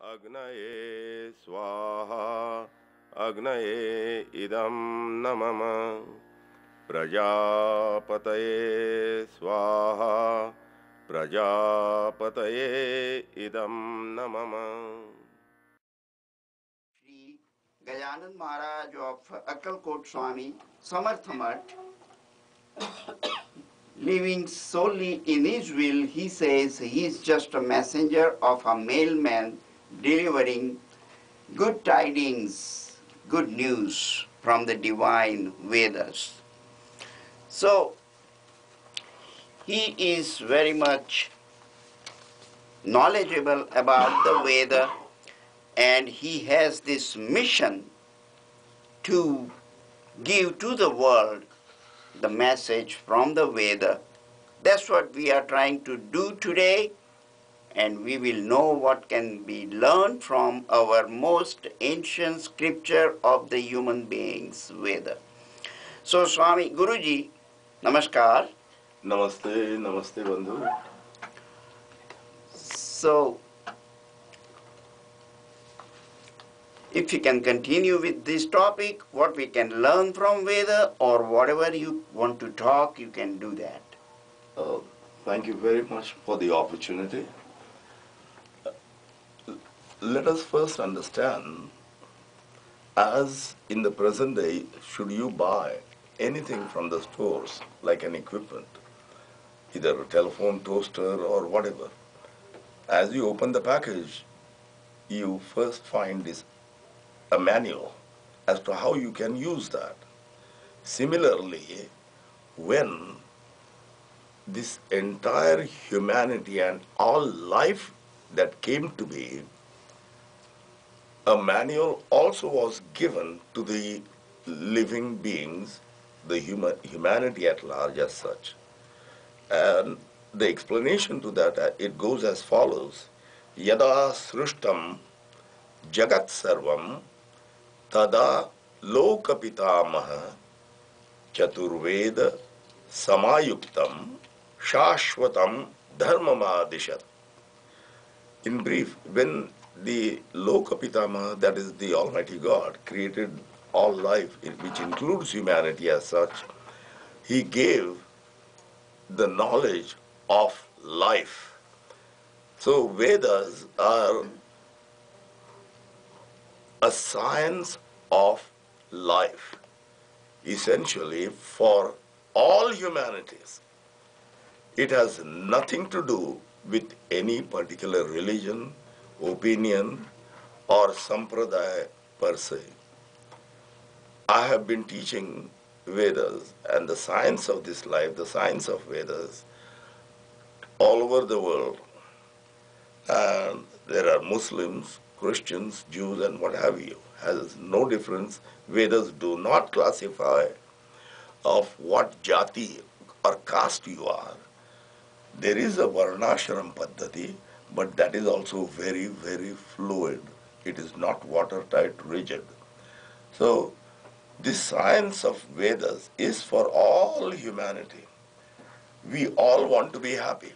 Agnaye Swaha Agnaye Idam Namama Prajapataye Swaha Prajapataye Idam Namama. Shree Gajanan Maharaj of Akkalkot Swami Samarthamat, living solely in his will, he says he is just a messenger of a mailman delivering good tidings, good news from the divine Vedas. So, he is very much knowledgeable about the Veda, and he has this mission to give to the world the message from the Veda. That's what we are trying to do today, and we will know what can be learned from our most ancient scripture of the human beings, Veda. So, Swami Guruji, Namaskar. Namaste, Namaste Bandhu. So, if you can continue with this topic, what we can learn from Veda, or whatever you want to talk, you can do that. Thank you very much for the opportunity. Let us first understand, as in the present day, should you buy anything from the stores, like an equipment, either a telephone, toaster, or whatever, as you open the package, you first find a manual as to how you can use that. Similarly, when this entire humanity and all life that came to be, a manual also was given to the living beings, the humanity at large as such. And the explanation to that, it goes as follows: Yada srushtam jagat sarvam tada lokapitamaha chaturveda samayuktam shashvatam dharmamadishat. In brief, when the Lokapitama, that is the Almighty God, created all life, which includes humanity as such, He gave the knowledge of life. So Vedas are a science of life, essentially for all humanities. It has nothing to do with any particular religion, opinion, or sampradaya per se. I have been teaching Vedas and the science of this life, the science of Vedas, all over the world. And there are Muslims, Christians, Jews, and what have you. Has no difference. Vedas do not classify of what jati or caste you are. There is a varnashram paddhati, but that is also very, very fluid. It is not watertight, rigid. So, this science of Vedas is for all humanity. We all want to be happy.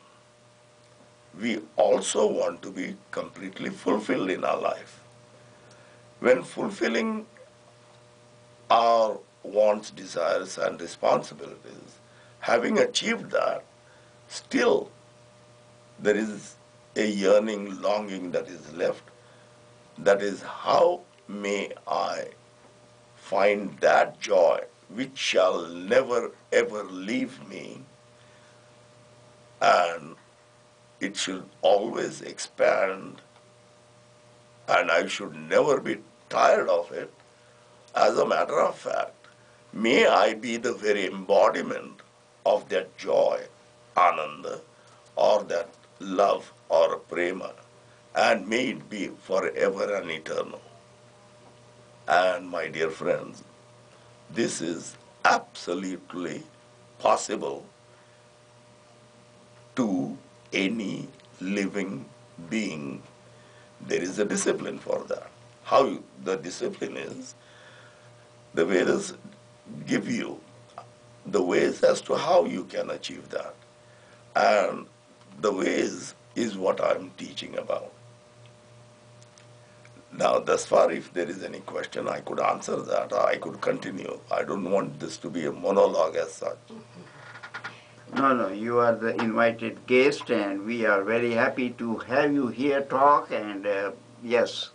We also want to be completely fulfilled in our life. When fulfilling our wants, desires, and responsibilities, having achieved that, still there is a yearning, longing that is left. That is, how may I find that joy which shall never ever leave me, and it should always expand, and I should never be tired of it. As a matter of fact, may I be the very embodiment of that joy, ananda, or that love or prema, and may it be forever and eternal. And my dear friends, this is absolutely possible to any living being. There is a discipline for that. How the discipline is, the Vedas give you the ways as to how you can achieve that. And the ways is what I'm teaching about. Now, thus far, if there is any question, I could answer that. I could continue. I don't want this to be a monologue as such. No, you are the invited guest, and we are very happy to have you here talk. And yes,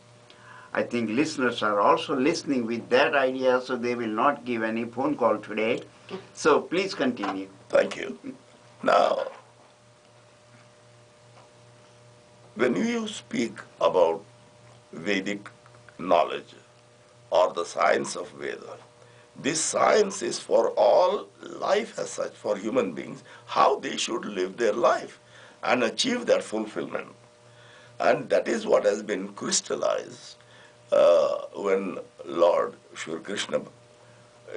I think listeners are also listening with that idea, so they will not give any phone call today. So please continue. Thank you. Now, when you speak about Vedic knowledge or the science of Veda, this science is for all life as such, for human beings, how they should live their life and achieve that fulfillment. And that is what has been crystallized when Lord Shri Krishna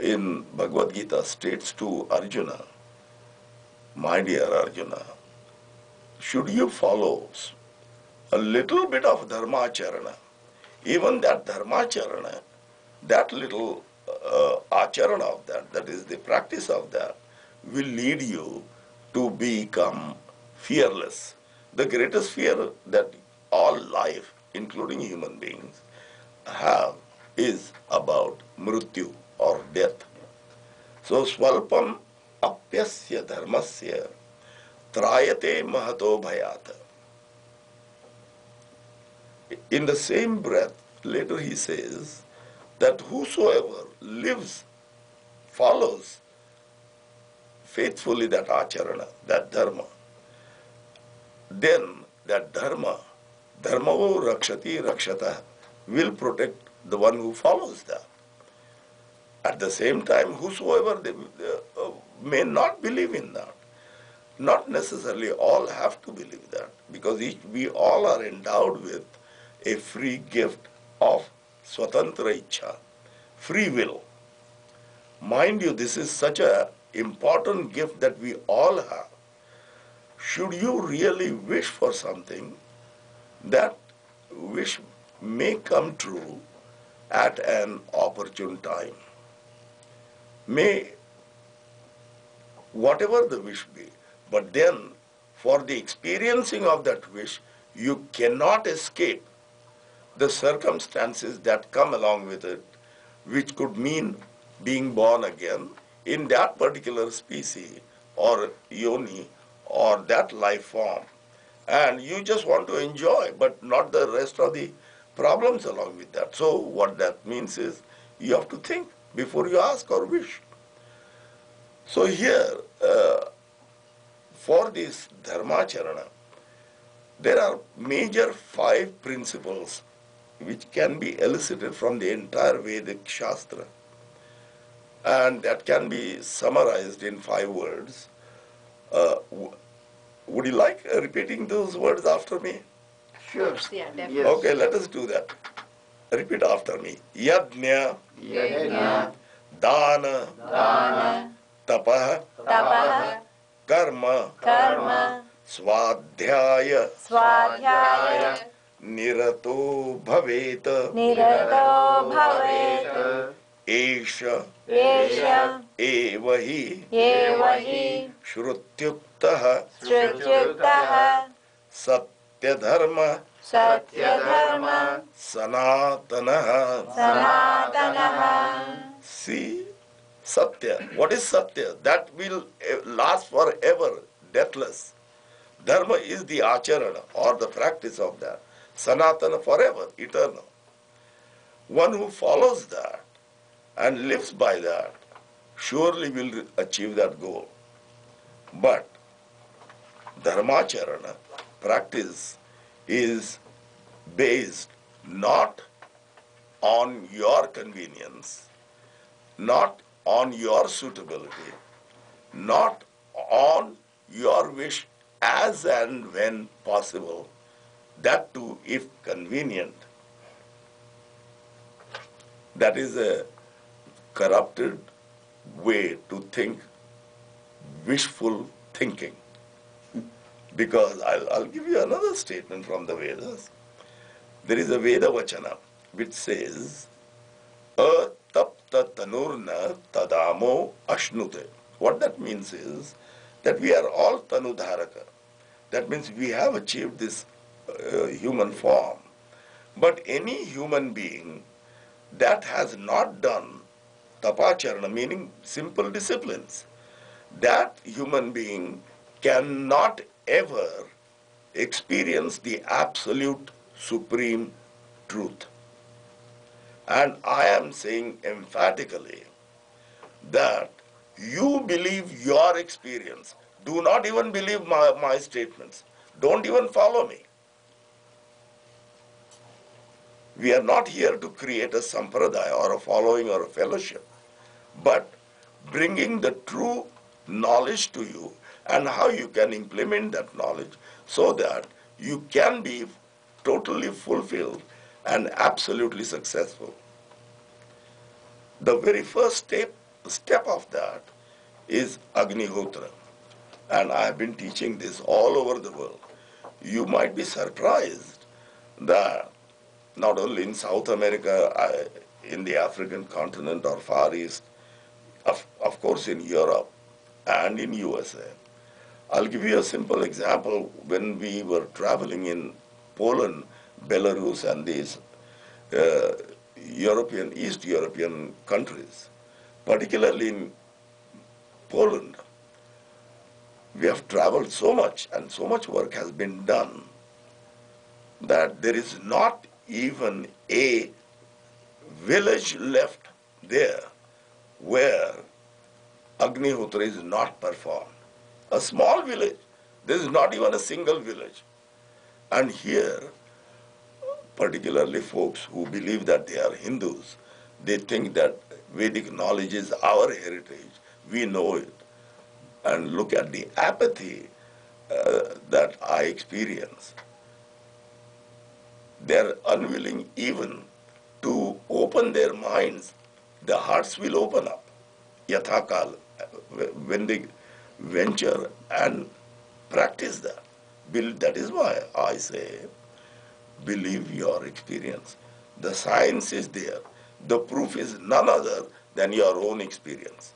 in Bhagavad Gita states to Arjuna, my dear Arjuna, should you follow a little bit of dharmacharana, even that dharmacharana, that little acharana of that, that is the practice of that, will lead you to become fearless. The greatest fear that all life, including human beings, have is about mrityu or death. So, swalpam apyasya dharmasya trayate mahato bhayata. In the same breath, later he says that whosoever lives, follows faithfully that acharana, that dharma, then that dharma rakshati rakshata, will protect the one who follows that. At the same time, whosoever may not believe in that, not necessarily all have to believe that, because we all are endowed with a free gift of swatantra ichha, free will. Mind you, this is such an important gift that we all have. Should you really wish for something, that wish may come true at an opportune time. May, whatever the wish be, but then for the experiencing of that wish, you cannot escape the circumstances that come along with it, which could mean being born again in that particular species or yoni or that life form. And you just want to enjoy, but not the rest of the problems along with that. So what that means is you have to think before you ask or wish. So here, for this dharmacharana, there are major 5 principles which can be elicited from the entire Vedic Shastra. And that can be summarized in 5 words. Would you like repeating those words after me? Sure. Yeah, definitely. Yes. Okay, let us do that. Repeat after me. Yagnya, Yagnya, Dana, Dana, Tapa, Tapa, Karma, Karma, Swadhyaya, Swadhyaya, Nirato Bhaveta, Nirato Bhavet, Esha, Yesha, Evahi, Yevahi, Shrutyuktaha, Shrutyuktaha, Satyadharma, Satyadharma, Sanatanaha. Sanatanaha. See, Satya. What is Satya? That will last forever, deathless. Dharma is the acharana or the practice of that. Sanatana, forever, eternal. One who follows that and lives by that surely will achieve that goal. But dharmacharana, practice, is based not on your convenience, not on your suitability, not on your wish as and when possible, that too if convenient. That is a corrupted way to think, wishful thinking. Because I'll give you another statement from the Vedas. There is a Veda Vachana which says, Atapta tanurna tadamo ashnute. What that means is that we are all tanudharaka. That means we have achieved this human form. But any human being that has not done tapacharana, meaning simple disciplines, that human being cannot ever experience the absolute supreme truth. And I am saying emphatically that you believe your experience. Do not even believe my statements. Don't even follow me. We are not here to create a sampradaya or a following or a fellowship, but bringing the true knowledge to you and how you can implement that knowledge so that you can be totally fulfilled and absolutely successful. The very first step of that is Agnihotra. And I have been teaching this all over the world. You might be surprised that not only in South America, in the African continent or Far East, of course in Europe and in USA. I'll give you a simple example. When we were traveling in Poland, Belarus, and these East European countries, particularly in Poland, we have traveled so much and so much work has been done that there is not even a village left there where Agnihotra is not performed. A small village, there is not even a single village. And here, particularly folks who believe that they are Hindus, they think that Vedic knowledge is our heritage. We know it. And look at the apathy that I experience. They're unwilling even to open their minds. The hearts will open up. Yathakal, when they venture and practice that. That is why I say, believe your experience. The science is there. The proof is none other than your own experience.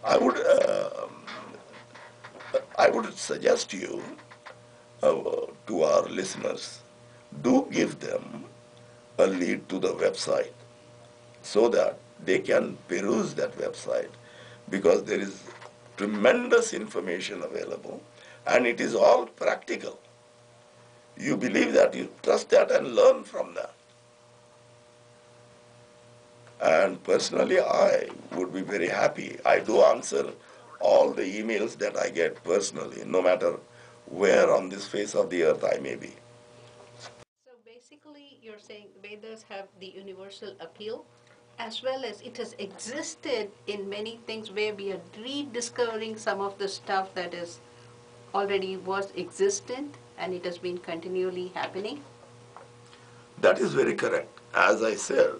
I would suggest you, to our listeners, do give them a lead to the website so that they can peruse that website, because there is tremendous information available and it is all practical. You believe that, you trust that and learn from that. And personally, I would be very happy. I do answer all the emails that I get personally, no matter where on this face of the earth I may be. So basically, you're saying Vedas have the universal appeal, as well as it has existed in many things where we are rediscovering some of the stuff that is already was existent and it has been continually happening. That is very correct. As I said,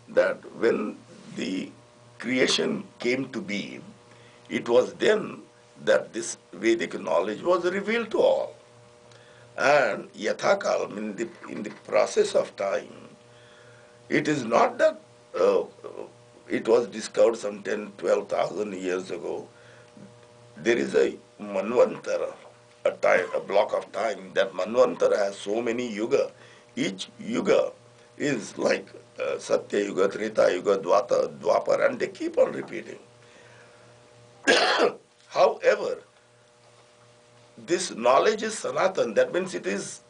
that when the creation came to be, it was then that this Vedic knowledge was revealed to all. And Yathakal, in the process of time, it is not that it was discovered some 10, 12,000 years ago. There is a Manvantara, a block of time. That Manvantara has so many yuga. Each yuga is like Satya Yuga, Treta Yuga, Dwapar, and they keep on repeating. However, this knowledge is Sanatan. That means it is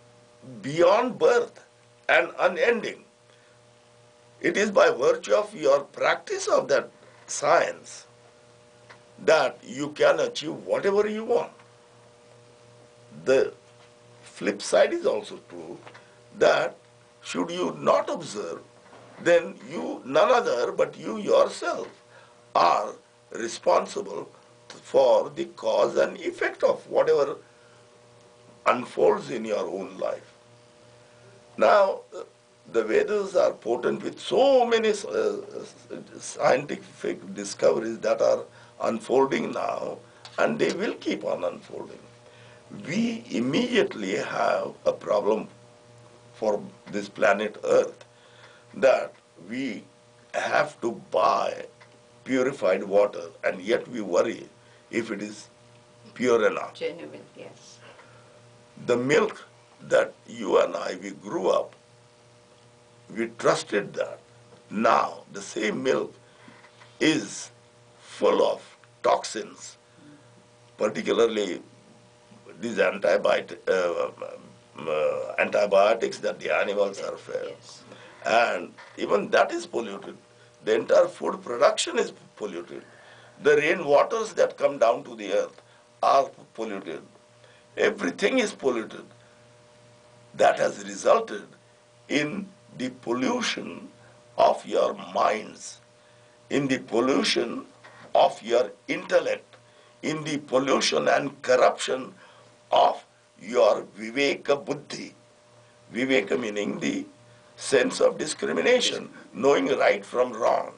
beyond birth and unending. It is by virtue of your practice of that science that you can achieve whatever you want. The flip side is also true, that should you not observe, then you, none other but you yourself, are responsible for the cause and effect of whatever unfolds in your own life. Now, the Vedas are potent with so many scientific discoveries that are unfolding now, and they will keep on unfolding. We immediately have a problem for this planet Earth, that we have to buy purified water, and yet we worry if it is pure enough. Genuine, yes. The milk that you and I, we grew up, we trusted that. Now, the same milk is full of toxins, particularly these antibiotics that the animals are fed. Yes. And even that is polluted. The entire food production is polluted. The rain waters that come down to the earth are polluted. Everything is polluted. That has resulted in the pollution of your minds, in the pollution of your intellect, in the pollution and corruption of your viveka buddhi. Viveka meaning the sense of discrimination, knowing right from wrong.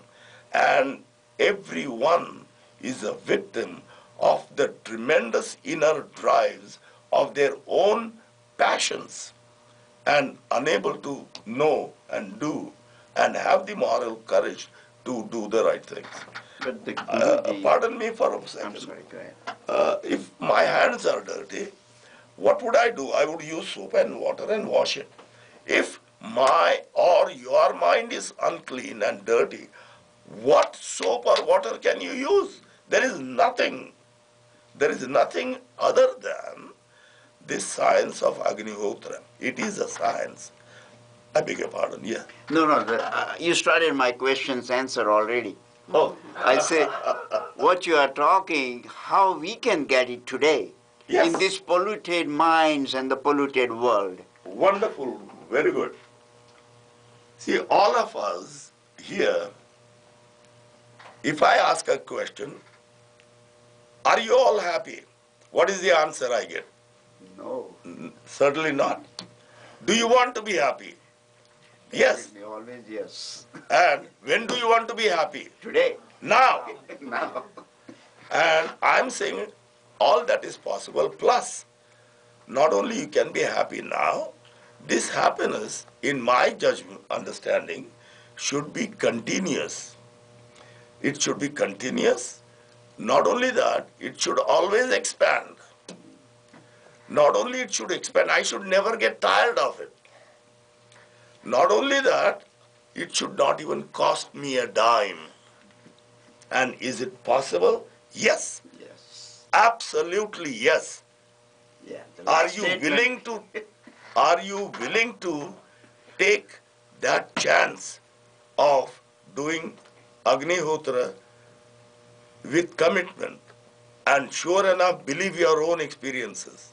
And everyone is a victim of the tremendous inner drives of their own passions and unable to know and do and have the moral courage to do the right things. But the Guruji, Pardon me for a second. I'm sorry, go ahead. If my hands are dirty, what would I do? I would use soap and water and wash it. If my or your mind is unclean and dirty, what soap or water can you use? There is nothing. There is nothing other than this science of Agnihotra. It is a science. I beg your pardon, yeah. No, you started my question's answer already. Oh, I say, what you are talking, how we can get it today yes. in these polluted minds and the polluted world. Wonderful, very good. See, all of us here, if I ask a question, are you all happy? What is the answer I get? No. Certainly not. Do you want to be happy? Yes. Always yes. And when do you want to be happy? Today. Now. Now. And I'm saying all that is possible, plus not only you can be happy now, this happiness, in my judgment, understanding, should be continuous. It should be continuous. Not only that, it should always expand. Not only it should expand, I should never get tired of it. Not only that, it should not even cost me a dime. And is it possible? Yes. Yes. Absolutely yes. Yeah. Are you willing to take that chance of doing Agnihotra with commitment and sure enough believe your own experiences?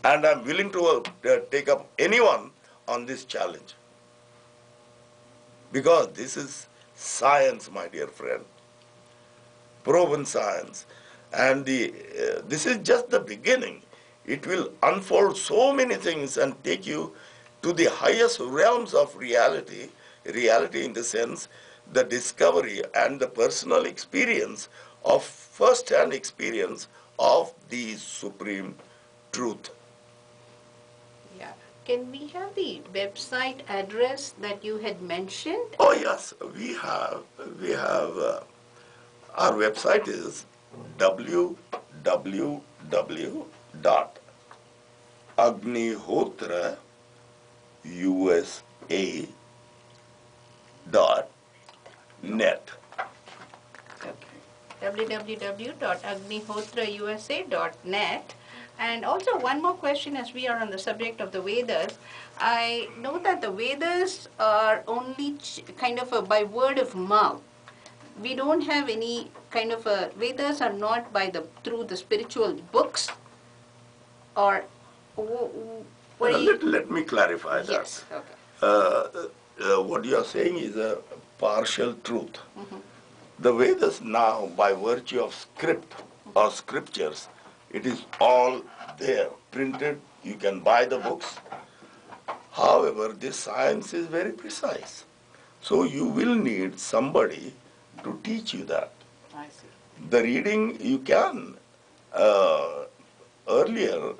And I'm willing to take up anyone on this challenge. Because this is science, my dear friend. Proven science. And this is just the beginning. It will unfold so many things and take you to the highest realms of reality. Reality in the sense, the discovery and the personal experience of first-hand experience of the supreme truth. Yeah. Can we have the website address that you had mentioned? Oh yes, we have our website is www.agnihotrausa.net. www.agnihotrausa.net. And also one more question as we are on the subject of the Vedas. I know that the Vedas are only kind of by word of mouth. We don't have any kind of Vedas are not through the spiritual books or what do you? Let me clarify that. Yes, okay. What you are saying is a partial truth. Mm-hmm. The Vedas now, by virtue of script or scriptures, it is all there, printed. You can buy the books. However, this science is very precise. So you will need somebody to teach you that. I see. The reading you can. Earlier,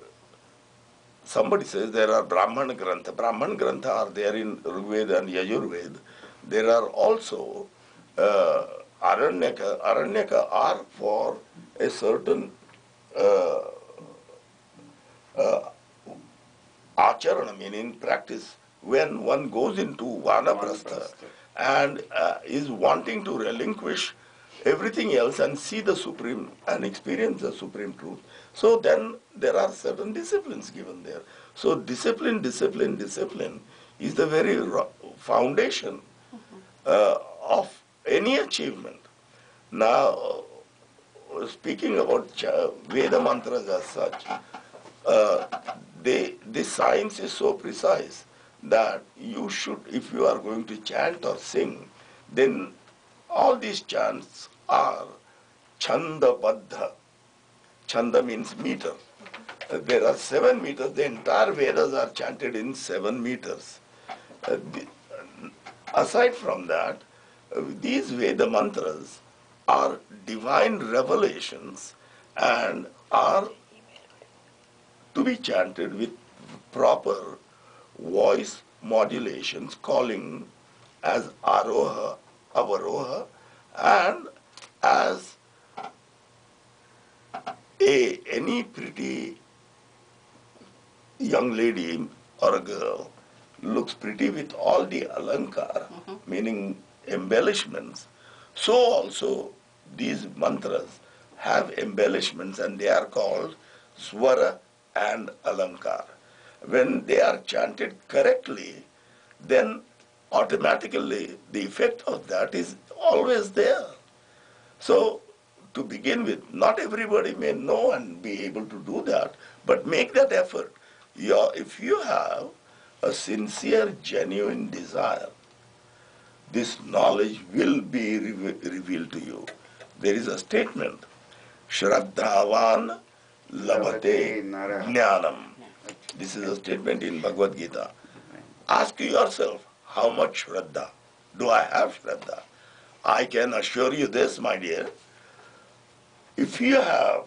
somebody says there are Brahman Grantha. Brahman Grantha are there in Rigveda and Yajurveda. There are also Aranyaka. Aranyaka are for a certain uh, acharana, meaning practice, when one goes into vanaprastha and is wanting to relinquish everything else and see the supreme and experience the supreme truth. So then there are certain disciplines given there. So discipline is the very foundation of any achievement. Now, speaking about Veda mantras as such, uh, this science is so precise that you should, if you are going to chant or sing, then all these chants are chanda baddha. Chanda means meter. There are 7 meters. The entire Vedas are chanted in 7 meters. Aside from that, these Veda mantras are divine revelations and are to be chanted with proper voice modulations, calling as aroha, avaroha, and as any pretty young lady or a girl looks pretty with all the alankar, meaning embellishments, so also these mantras have embellishments and they are called swara and alankar. When they are chanted correctly, then automatically the effect of that is always there. So to begin with, not everybody may know and be able to do that, but make that effort. If you have a sincere, genuine desire, this knowledge will be revealed to you. There is a statement, Shraddhavan labhate jnanam. This is a statement in Bhagavad Gita. Ask yourself, how much Shraddha do I have Shraddha? I can assure you this, my dear. If you have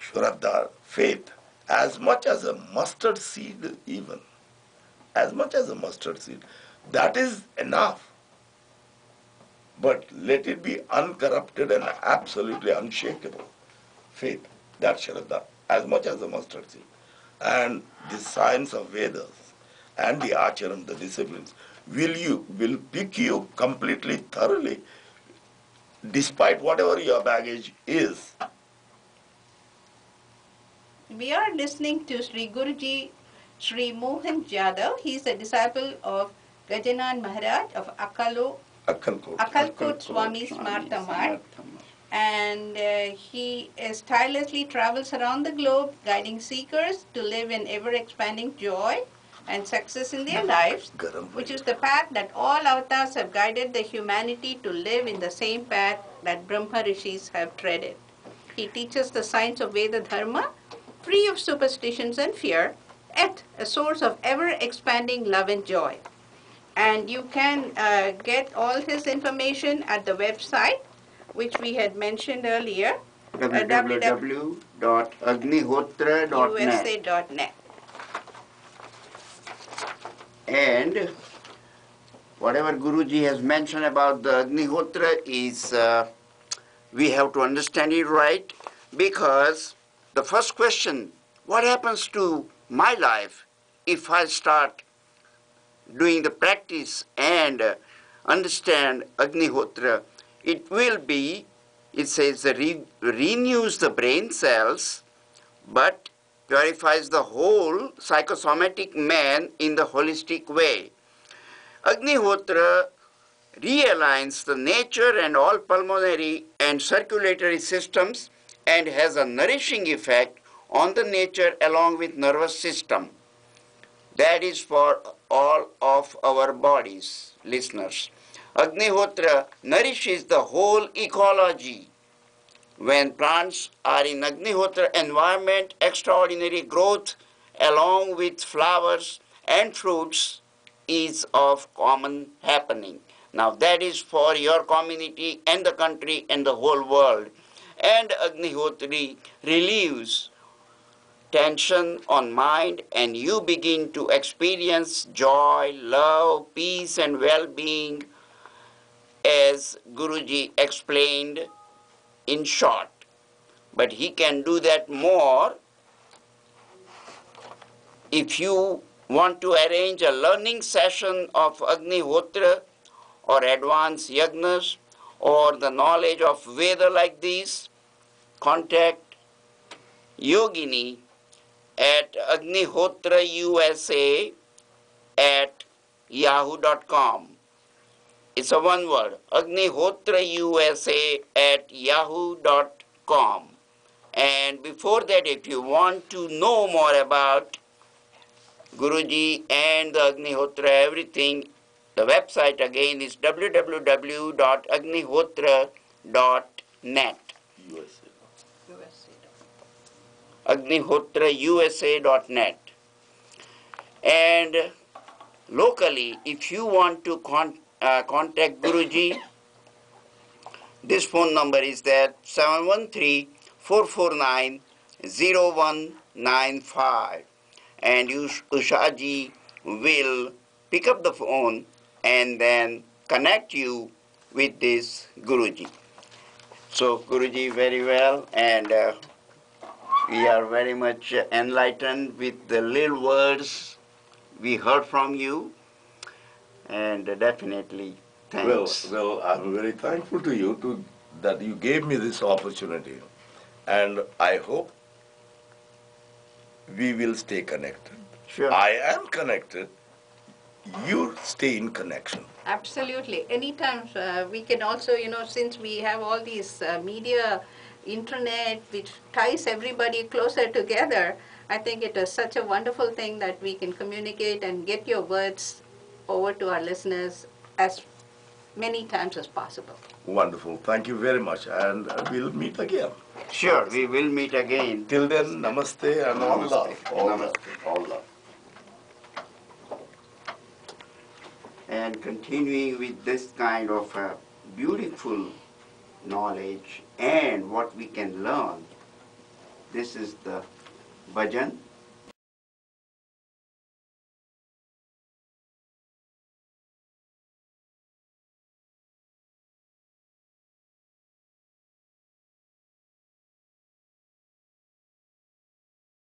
Shraddha, faith, as much as a mustard seed even, as much as a mustard seed, that is enough. But let it be uncorrupted and absolutely unshakable. Faith, that's Shraddha, as much as a mustard seed. And the science of Vedas and the acharan, the disciplines, will pick you completely, thoroughly, despite whatever your baggage is. We are listening to Sri Guruji, Sri Mohan Jadhav. He is a disciple of Gajanan Maharaj of Akkalkot Swami Smartha Math. And he tirelessly travels around the globe, guiding seekers to live in ever-expanding joy and success in their lives, which is the path that all avatars have guided the humanity to live in the same path that Brahma Rishis have treaded. He teaches the science of Veda Dharma, free of superstitions and fear, yet a source of ever-expanding love and joy. And you can get all his information at the website, which we had mentioned earlier, www.agnihotra.net. And whatever Guruji has mentioned about the Agnihotra is, we have to understand it right, because the first question, what happens to my life if I start doing the practice and understand Agnihotra? It will be, it says, renews the brain cells, but purifies the whole psychosomatic man in the holistic way. Agnihotra realigns the nature and all pulmonary and circulatory systems and has a nourishing effect on the nature along with nervous system. That is for all of our bodies, listeners. Agnihotra nourishes the whole ecology. When plants are in Agnihotra environment, extraordinary growth along with flowers and fruits is of common happening. Now that is for your community and the country and the whole world. And Agnihotri relieves tension on mind and you begin to experience joy, love, peace and well-being, as Guruji explained in short. But he can do that more if you want to arrange a learning session of Agnihotra or advanced Yagnas or the knowledge of Veda like this, contact Yogini at agnihotrausa@yahoo.com. It's a one word, agnihotrausa@yahoo.com. And before that, if you want to know more about Guruji and the Agnihotra, everything, the website again is www.agnihotra.net. agnihotrausa.net. And locally, if you want to contact Guruji, this phone number is that 713-449-0195. And Ushaji will pick up the phone and then connect you with this Guruji. So Guruji, very well, and we are very much enlightened with the little words we heard from you, and definitely thanks. Well, I'm very thankful to you that you gave me this opportunity, and I hope we will stay connected. Sure. I am connected. You stay in connection. Absolutely. Anytime we can also, since we have all these media, internet, which ties everybody closer together, I think it is such a wonderful thing that we can communicate and get your words over to our listeners as many times as possible. Wonderful. Thank you very much. And we'll meet again. Sure, we will meet again. Till then, namaste and all love. All love. Namaste. All love. And continuing with this kind of beautiful knowledge and what we can learn, this is the bhajan